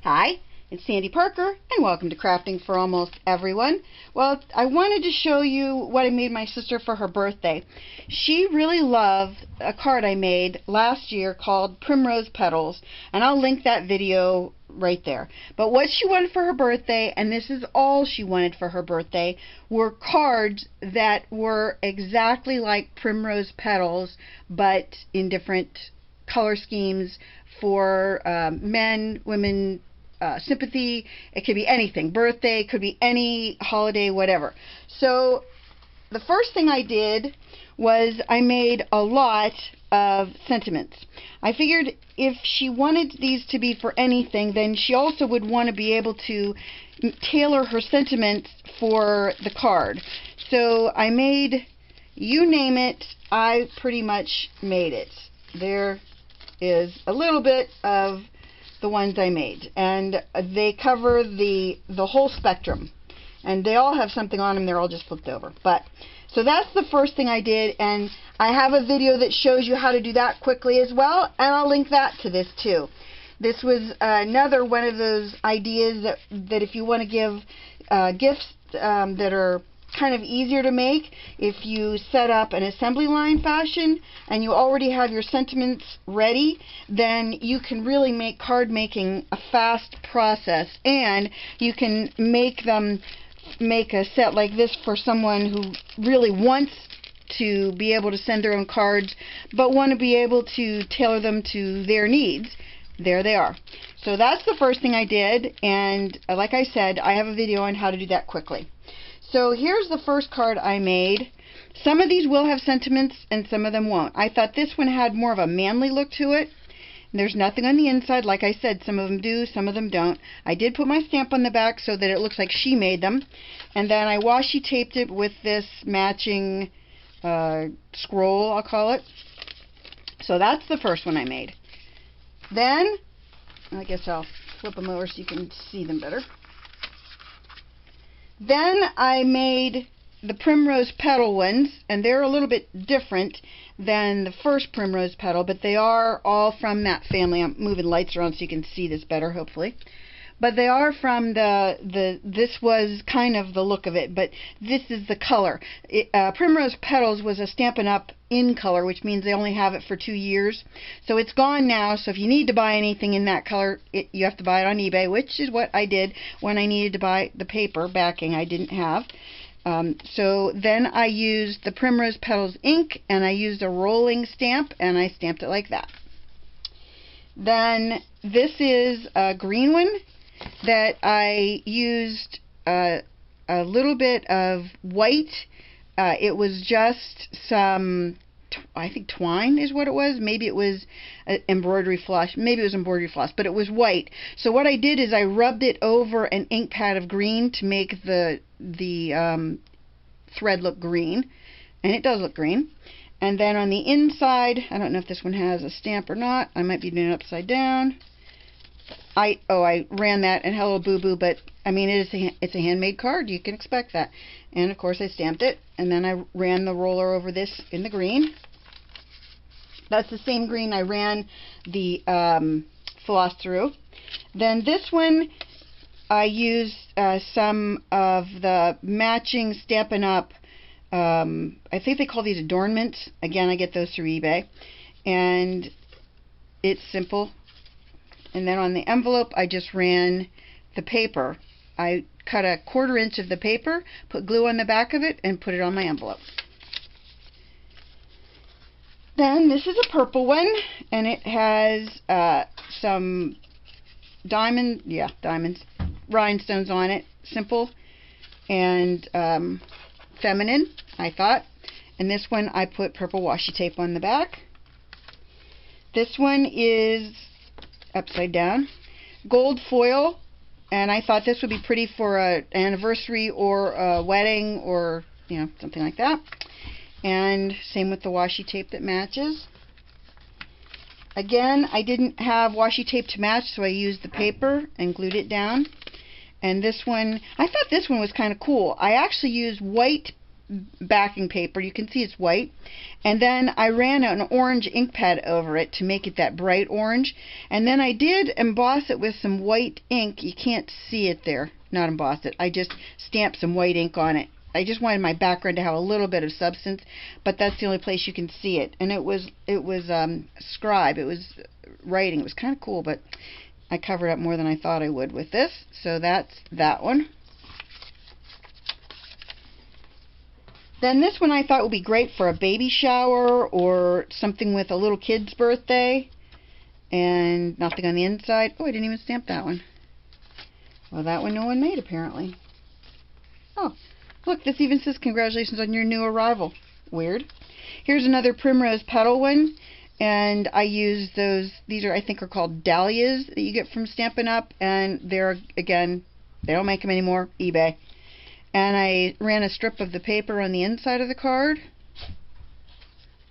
Hi, it's Sandy Parker, and welcome to Crafting for Almost Everyone. Well, I wanted to show you what I made my sister for her birthday. She really loved a card I made last year called Primrose Petals, and I'll link that video right there. But what she wanted for her birthday, and this is all she wanted for her birthday, were cards that were exactly like Primrose Petals, but in different color schemes for men, women, sympathy. It could be anything. Birthday, could be any holiday, whatever. So the first thing I did was I made a lot of sentiments. I figured if she wanted these to be for anything, then she also would want to be able to tailor her sentiments for the card. So I made, you name it, I pretty much made it. There is a little bit of the ones I made, and they cover the whole spectrum, and they all have something on them. They're all just flipped over. But so that's the first thing I did, and I have a video that shows you how to do that quickly as well, and I'll link that to this too. This was another one of those ideas that if you want to give gifts that are kind of easier to make, if you set up an assembly line fashion and you already have your sentiments ready, then you can really make card making a fast process, and you can make a set like this for someone who really wants to be able to send their own cards but want to be able to tailor them to their needs. There they are. So that's the first thing I did, and like I said, I have a video on how to do that quickly. So here's the first card I made. Some of these will have sentiments and some of them won't. I thought this one had more of a manly look to it. There's nothing on the inside. Like I said, some of them do, some of them don't. I did put my stamp on the back so that it looks like she made them. And then I washi taped it with this matching scroll, I'll call it. So that's the first one I made. Then, I guess I'll flip them over so you can see them better. Then I made the Primrose Petal ones, and they're a little bit different than the first Primrose Petal, but they are all from that family. I'm moving lights around so you can see this better, hopefully. But they are from this was kind of the look of it, but this is the color. Primrose Petals was a Stampin' Up! In color, which means they only have it for 2 years. So it's gone now, so if you need to buy anything in that color, you have to buy it on eBay, which is what I did when I needed to buy the paper backing I didn't have. So then I used the Primrose Petals ink, and I used a rolling stamp, and I stamped it like that. Then this is a green one that I used a little bit of white. It was just some, I think twine is what it was. Maybe it was embroidery floss. Maybe it was embroidery floss, but it was white. So what I did is I rubbed it over an ink pad of green to make the thread look green, and it does look green. And then on the inside, I don't know if this one has a stamp or not. I might be doing it upside down. I ran that, and hello boo boo, but I mean it's a handmade card. You can expect that. And of course I stamped it, and then I ran the roller over this in the green. That's the same green I ran the floss through. Then this one I used some of the matching Stampin' Up! I think they call these adornments. Again, I get those through eBay, and it's simple. And then on the envelope, I just ran the paper. I cut a 1/4 inch of the paper, put glue on the back of it, and put it on my envelope. Then this is a purple one, and it has some diamonds, rhinestones on it. Simple and feminine, I thought. And this one, I put purple washi tape on the back. This one is upside down, gold foil, and I thought this would be pretty for an anniversary or a wedding or something like that. And same with the washi tape that matches. Again, I didn't have washi tape to match, so I used the paper and glued it down. And this one, I thought this one was kind of cool. I actually used white backing paper. You can see it's white. And then I ran an orange ink pad over it to make it that bright orange. And then I did emboss it with some white ink. You can't see it there. Not emboss it. I just stamped some white ink on it. I just wanted my background to have a little bit of substance, but that's the only place you can see it. And it was scribe. It was writing. It was kind of cool, but I covered up more than I thought I would with this. So that's that one. Then this one I thought would be great for a baby shower or something with a little kid's birthday. And nothing on the inside. Oh, I didn't even stamp that one. Well, that one no one made apparently. Oh, look, this even says congratulations on your new arrival. Weird. Here's another Primrose Petal one. And I use those, these are, I think, are called dahlias that you get from Stampin' Up. And they're, again, they don't make them anymore, eBay. And I ran a strip of the paper on the inside of the card.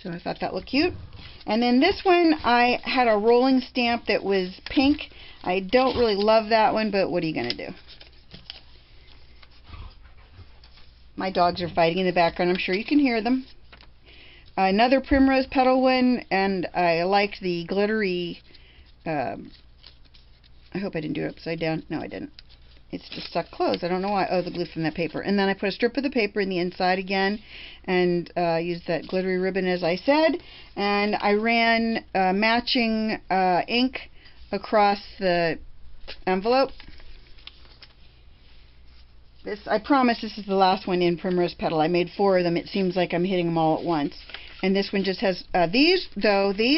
So I thought that looked cute. And then this one, I had a rolling stamp that was pink. I don't really love that one, but what are you going to do? My dogs are fighting in the background. I'm sure you can hear them. Another Primrose Petal one, and I liked the glittery, I hope I didn't do it upside down. No, I didn't. It's just stuck closed. I don't know why. Oh, the glue from that paper. And then I put a strip of the paper in the inside again and used that glittery ribbon as I said. And I ran matching ink across the envelope. This, I promise this is the last one in Primrose Petal. I made 4 of them. It seems like I'm hitting them all at once. And this one just has, these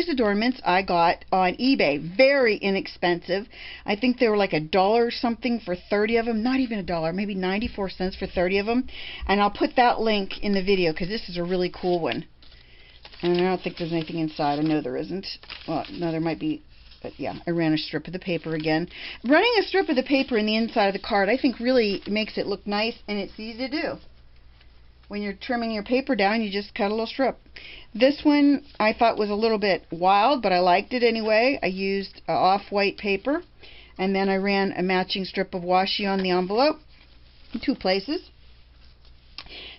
adornments I got on eBay. Very inexpensive. I think they were like $1 something for 30 of them. Not even $1, maybe 94 cents for 30 of them. And I'll put that link in the video because this is a really cool one. And I don't think there's anything inside. I know there isn't. Well, no, there might be. But yeah, I ran a strip of the paper again. Running a strip of the paper in the inside of the card, I think really makes it look nice, and it's easy to do. When you're trimming your paper down, you just cut a little strip. This one I thought was a little bit wild, but I liked it anyway. I used off-white paper, and then I ran a matching strip of washi on the envelope in 2 places.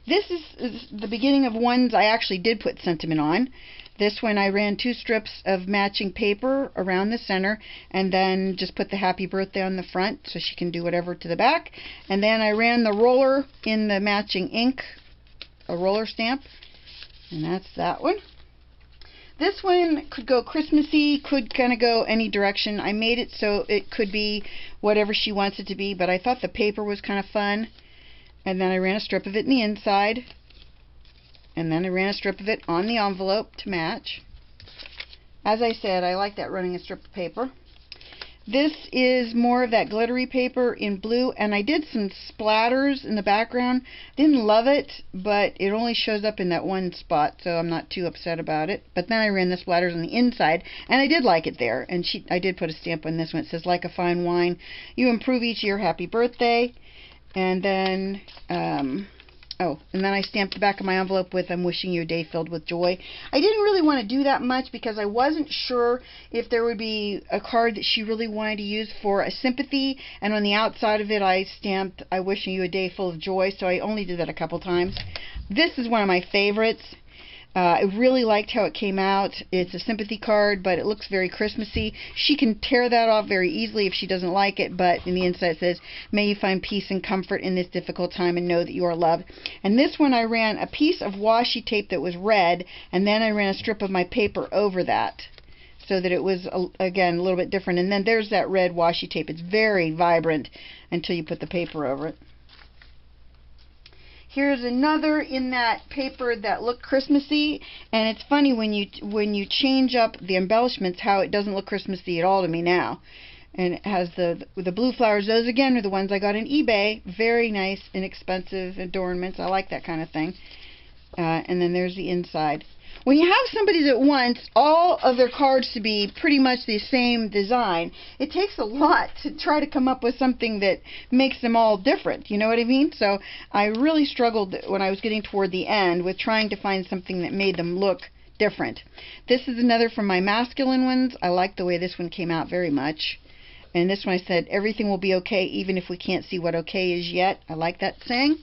This is the beginning of ones I actually did put sentiment on. This one I ran 2 strips of matching paper around the center and then just put the happy birthday on the front so she can do whatever to the back. And then I ran the roller in the matching ink, a roller stamp, and that's that one. This one could go Christmassy, could kind of go any direction. I made it so it could be whatever she wants it to be, but I thought the paper was kind of fun. And then I ran a strip of it in the inside. And then I ran a strip of it on the envelope to match. As I said, I like that running a strip of paper. This is more of that glittery paper in blue, and I did some splatters in the background. Didn't love it, but it only shows up in that one spot, so I'm not too upset about it. But then I ran the splatters on the inside, and I did like it there. And I did put a stamp on this one. It says, like a fine wine, you improve each year, happy birthday. And then, and then I stamped the back of my envelope with, I'm wishing you a day filled with joy. I didn't really want to do that much because I wasn't sure if there would be a card that she really wanted to use for a sympathy. And on the outside of it, I stamped, I wishing you a day full of joy. So I only did that a couple times. This is one of my favorites. I really liked how it came out. It's a sympathy card, but it looks very Christmassy. She can tear that off very easily if she doesn't like it, but in the inside it says, may you find peace and comfort in this difficult time and know that you are loved. And this one I ran a piece of washi tape that was red, and then I ran a strip of my paper over that so that it was, again, a little bit different. And then there's that red washi tape. It's very vibrant until you put the paper over it. Here's another in that paper that looked Christmassy, and it's funny when you change up the embellishments how it doesn't look Christmassy at all to me now. And it has the blue flowers. Those again are the ones I got on eBay. Very nice, inexpensive adornments. I like that kind of thing. And then there's the inside. When you have somebody that wants all of their cards to be pretty much the same design, it takes a lot to try to come up with something that makes them all different. You know what I mean? So I really struggled when I was getting toward the end with trying to find something that made them look different. This is another from my masculine ones. I like the way this one came out very much. And this one I said, everything will be okay even if we can't see what okay is yet. I like that saying.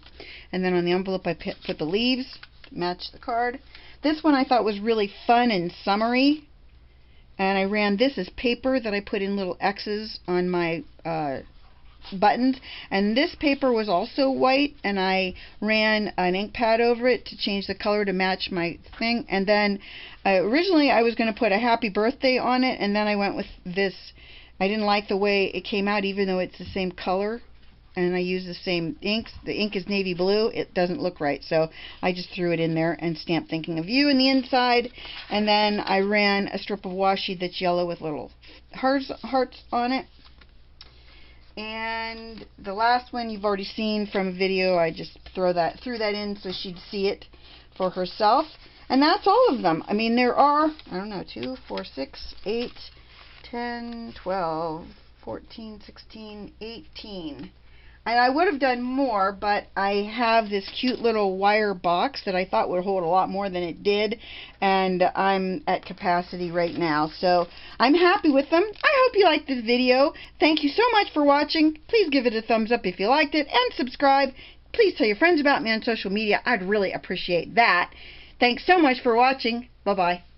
And then on the envelope I put the leaves to match the card. This one I thought was really fun and summery. And I ran this as paper that I put in little X's on my buttons. And this paper was also white, and I ran an ink pad over it to change the color to match my thing. And then originally I was going to put a happy birthday on it, and then I went with this. I didn't like the way it came out, even though it's the same color. And I used the same inks. The ink is navy blue. It doesn't look right, so I just threw it in there and stamped thinking of you in the inside. And then I ran a strip of washi that's yellow with little hearts on it. And the last one you've already seen from a video. I just threw that in so she'd see it for herself. And that's all of them. I mean, there are, I don't know, 2, 4, 6, 8, 10, 12, 14, 16, 18. And I would have done more, but I have this cute little wire box that I thought would hold a lot more than it did, and I'm at capacity right now. So I'm happy with them. I hope you liked this video. Thank you so much for watching. Please give it a thumbs up if you liked it, and subscribe. Please tell your friends about me on social media. I'd really appreciate that. Thanks so much for watching. Bye-bye.